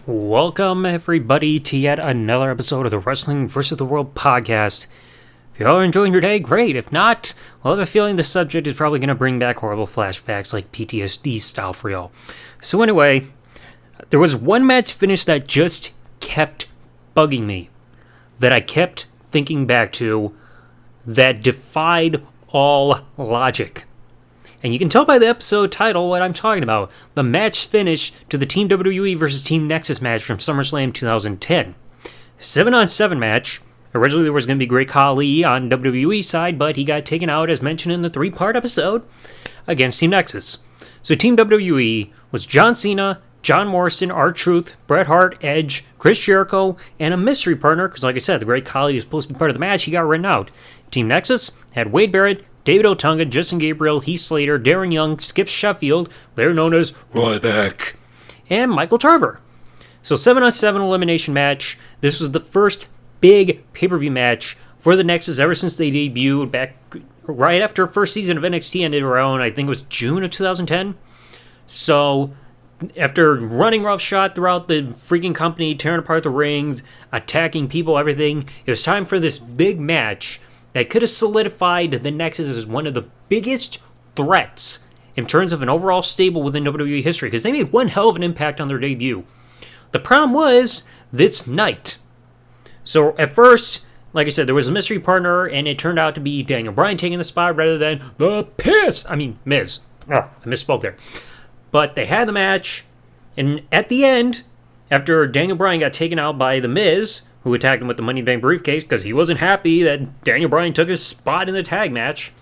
Welcome, everybody, to yet another episode of the Wrestling vs. the World podcast. If y'all are enjoying your day, great. If not, well, I have a feeling the subject is probably going to bring back horrible flashbacks like PTSD style for y'all. So anyway, there was one match finish that just kept bugging me, that I kept thinking back to, that defied all logic. And you can tell by the episode title what I'm talking about. The match finish to the Team WWE vs. Team Nexus match from SummerSlam 2010. 7-on-7 match. Originally there was going to be Great Khali on WWE side, but he got taken out as mentioned in the 3-part episode against Team Nexus. So Team WWE was John Cena, John Morrison, R-Truth, Bret Hart, Edge, Chris Jericho, and a mystery partner, because like I said, the Great Khali was supposed to be part of the match, he got written out. Team Nexus had Wade Barrett, David Otunga, Justin Gabriel, Heath Slater, Darren Young, Skip Sheffield, they're known as Ryback, and Michael Tarver. So 7-on-7 elimination match. This was the first big pay-per-view match for the Nexus ever since they debuted back right after first season of NXT ended around, I think it was June of 2010. So after running roughshod throughout the freaking company, tearing apart the rings, attacking people, everything, it was time for this big match that could have solidified the Nexus as one of the biggest threats in terms of an overall stable within WWE history, because they made one hell of an impact on their debut. The problem was this night. So at first, like I said, there was a mystery partner, and it turned out to be Daniel Bryan taking the spot rather than Miz. Oh, I misspoke there. But they had the match, and at the end, after Daniel Bryan got taken out by The Miz, who attacked him with the Money in the Bank briefcase because he wasn't happy that Daniel Bryan took his spot in the tag match,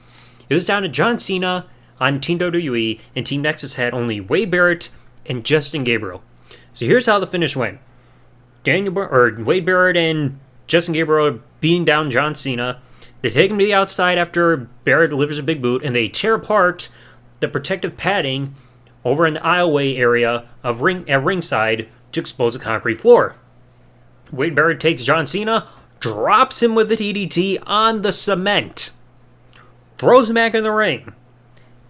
it was down to John Cena on Team WWE, and Team Nexus had only Wade Barrett and Justin Gabriel. So here's how the finish went. Wade Barrett and Justin Gabriel are beating down John Cena. They take him to the outside after Barrett delivers a big boot, and they tear apart the protective padding over in the aisleway area of at ringside to expose the concrete floor. Wade Barrett takes John Cena, drops him with the DDT on the cement, throws him back in the ring,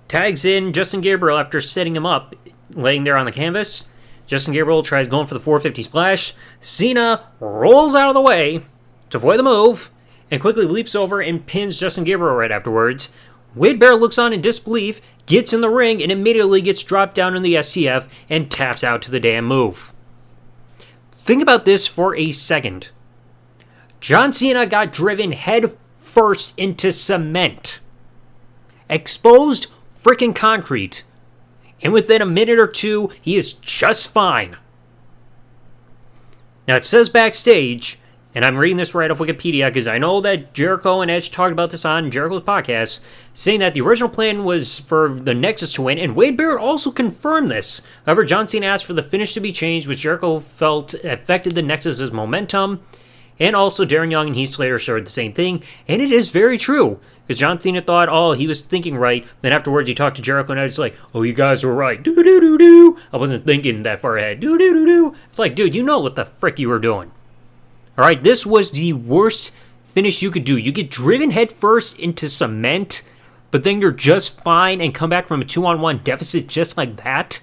tags in Justin Gabriel after setting him up, laying there on the canvas. Justin Gabriel tries going for the 450 splash. Cena rolls out of the way to avoid the move and quickly leaps over and pins Justin Gabriel right afterwards. Wade Barrett looks on in disbelief, gets in the ring, and immediately gets dropped down in the SCF and taps out to the damn move. Think about this for a second. John Cena got driven head first into cement. Exposed freaking concrete. And within a minute or two, he is just fine. Now it says backstage, and I'm reading this right off Wikipedia because I know that Jericho and Edge talked about this on Jericho's podcast, saying that the original plan was for the Nexus to win, and Wade Barrett also confirmed this. However, John Cena asked for the finish to be changed, which Jericho felt affected the Nexus's momentum, and also Darren Young and Heath Slater shared the same thing, and it is very true. Because John Cena thought, he was thinking right. Then afterwards, he talked to Jericho, and I was like, you guys were right. Do-do-do-do. I wasn't thinking that far ahead. Do-do-do-do. It's like, dude, you know what the frick you were doing. Alright, this was the worst finish you could do. You get driven headfirst into cement, but then you're just fine and come back from a 2-on-1 deficit just like that.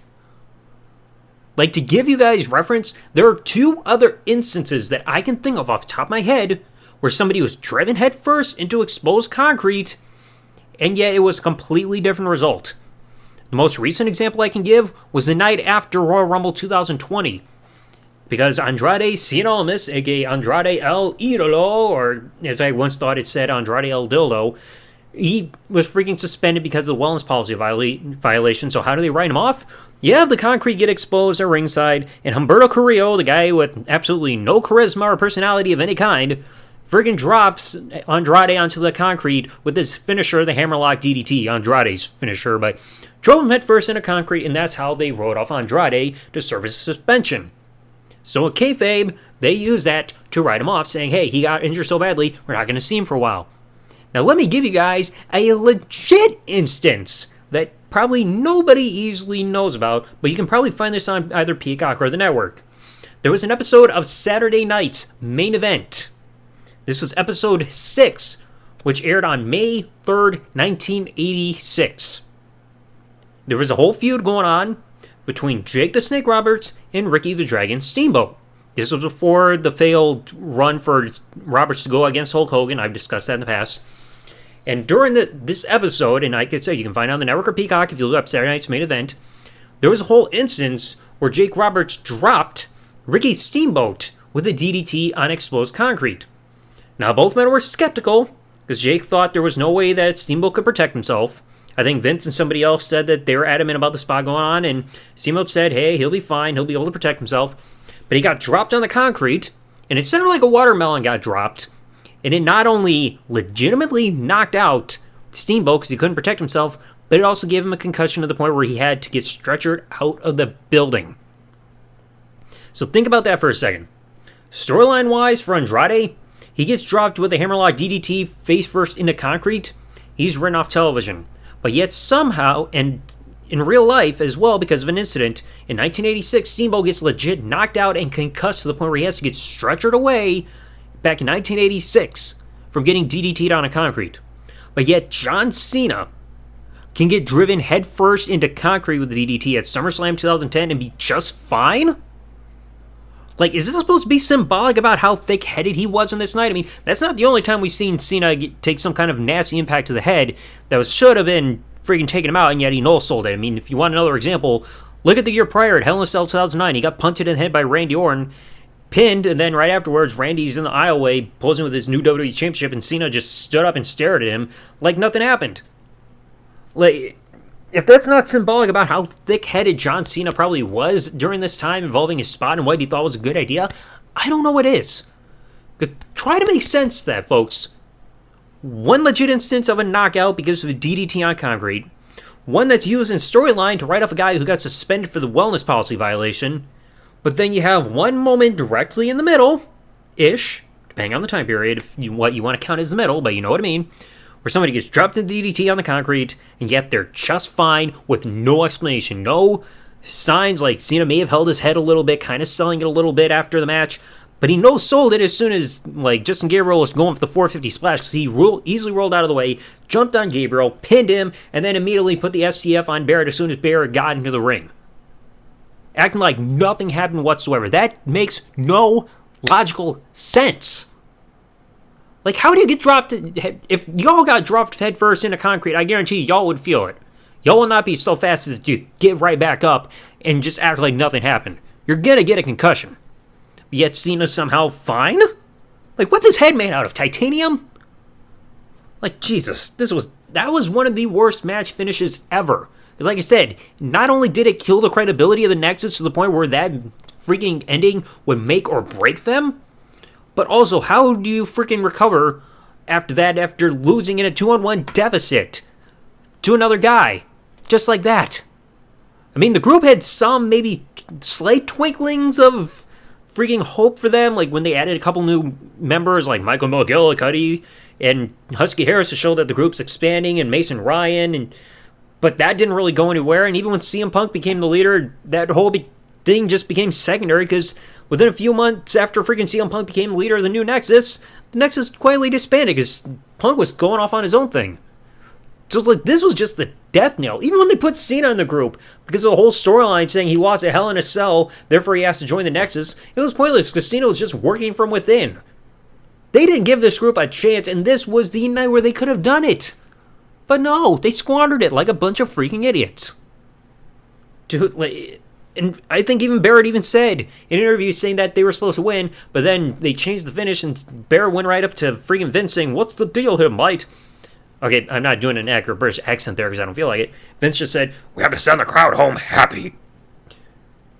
Like, to give you guys reference, there are 2 other instances that I can think of off the top of my head where somebody was driven headfirst into exposed concrete, and yet it was a completely different result. The most recent example I can give was the night after Royal Rumble 2020, because Andrade Cien Almas, aka Andrade El Idolo, or as I once thought it said, Andrade El Dildo, he was freaking suspended because of the wellness policy violation. So how do they write him off? You have the concrete get exposed at ringside, and Humberto Carrillo, the guy with absolutely no charisma or personality of any kind, friggin' drops Andrade onto the concrete with his finisher, the Hammerlock DDT, Andrade's finisher, but drove him headfirst into concrete, and that's how they wrote off Andrade to serve as suspension. So at kayfabe, they use that to write him off, saying, hey, he got injured so badly, we're not going to see him for a while. Now let me give you guys a legit instance that probably nobody easily knows about, but you can probably find this on either Peacock or the network. There was an episode of Saturday Night's Main Event. This was episode 6, which aired on May 3rd, 1986. There was a whole feud going on between Jake the Snake Roberts and Ricky the Dragon Steamboat. This was before the failed run for Roberts to go against Hulk Hogan. I've discussed that in the past. And during this episode, and like I said, you can find it on the network or Peacock if you look up Saturday Night's Main Event, there was a whole instance where Jake Roberts dropped Ricky Steamboat with a DDT on exposed concrete. Now, both men were skeptical, because Jake thought there was no way that Steamboat could protect himself. I think Vince and somebody else said that they were adamant about the spot going on, and Steamboat said, hey, he'll be fine, he'll be able to protect himself. But he got dropped on the concrete, and it sounded like a watermelon got dropped, and it not only legitimately knocked out Steamboat because he couldn't protect himself, but it also gave him a concussion to the point where he had to get stretchered out of the building. So think about that for a second. Storyline-wise for Andrade, he gets dropped with a hammerlock DDT face first into concrete. He's written off television. But yet somehow, and in real life as well because of an incident, in 1986, Steamboat gets legit knocked out and concussed to the point where he has to get stretchered away back in 1986 from getting DDT'd on a concrete. But yet John Cena can get driven headfirst into concrete with the DDT at SummerSlam 2010 and be just fine? Like, is this supposed to be symbolic about how thick-headed he was on this night? I mean, that's not the only time we've seen Cena take some kind of nasty impact to the head that should have been freaking taking him out, and yet he no-sold it. I mean, if you want another example, look at the year prior at Hell in a Cell 2009. He got punted in the head by Randy Orton, pinned, and then right afterwards, Randy's in the aisleway posing with his new WWE Championship, and Cena just stood up and stared at him like nothing happened. Like, if that's not symbolic about how thick-headed John Cena probably was during this time involving his spot and what he thought was a good idea, I don't know what is. Try to make sense of that, folks. One legit instance of a knockout because of a DDT on concrete. One that's used in storyline to write off a guy who got suspended for the wellness policy violation. But then you have one moment directly in the middle-ish, depending on the time period, what you want to count as the middle, but you know what I mean, where somebody gets dropped in DDT on the concrete, and yet they're just fine with no explanation. No signs like Cena may have held his head a little bit, kind of selling it a little bit after the match, but he no-sold it as soon as like Justin Gabriel was going for the 450 splash because he easily rolled out of the way, jumped on Gabriel, pinned him, and then immediately put the STF on Barrett as soon as Barrett got into the ring. Acting like nothing happened whatsoever. That makes no logical sense. Like, how do you get dropped? If y'all got dropped head first into concrete, I guarantee you, y'all would feel it. Y'all will not be so fast as to get right back up and just act like nothing happened. You're gonna get a concussion. Yet Cena's somehow fine? Like, what's his head made out of? Titanium? Like, Jesus, that was one of the worst match finishes ever. Because like I said, not only did it kill the credibility of the Nexus to the point where that freaking ending would make or break them, but also, how do you freaking recover after that, after losing in a 2-on-1 deficit to another guy? Just like that. I mean, the group had some maybe slight twinklings of freaking hope for them, like when they added a couple new members like Michael McGillicuddy and Husky Harris to show that the group's expanding, and Mason Ryan, but that didn't really go anywhere. And even when CM Punk became the leader, that whole thing just became secondary because within a few months after freaking CM Punk became the leader of the new Nexus, the Nexus quietly disbanded because Punk was going off on his own thing. So like, this was just the death knell. Even when they put Cena in the group, because of the whole storyline saying he lost a Hell in a Cell, therefore he has to join the Nexus, it was pointless because Cena was just working from within. They didn't give this group a chance, and this was the night where they could have done it. But no, they squandered it like a bunch of freaking idiots. And I think even Barrett even said in an interview saying that they were supposed to win, but then they changed the finish and Barrett went right up to freaking Vince saying, "What's the deal here, mate?" Okay, I'm not doing an accurate British accent there because I don't feel like it. Vince just said, "We have to send the crowd home happy."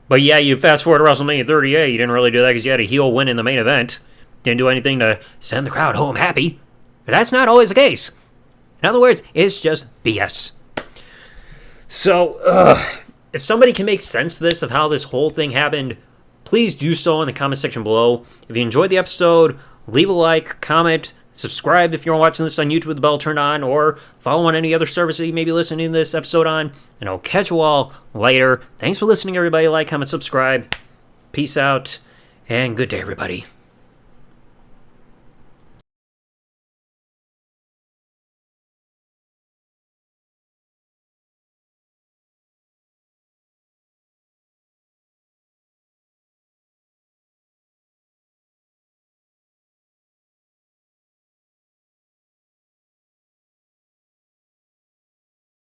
But yeah, you fast forward to WrestleMania 38, you didn't really do that because you had a heel win in the main event. Didn't do anything to send the crowd home happy. But that's not always the case. In other words, it's just BS. So, if somebody can make sense to this, of how this whole thing happened, please do so in the comment section below. If you enjoyed the episode, leave a like, comment, subscribe if you're watching this on YouTube with the bell turned on, or follow on any other service that you may be listening to this episode on, and I'll catch you all later. Thanks for listening, everybody. Like, comment, subscribe. Peace out, and good day, everybody.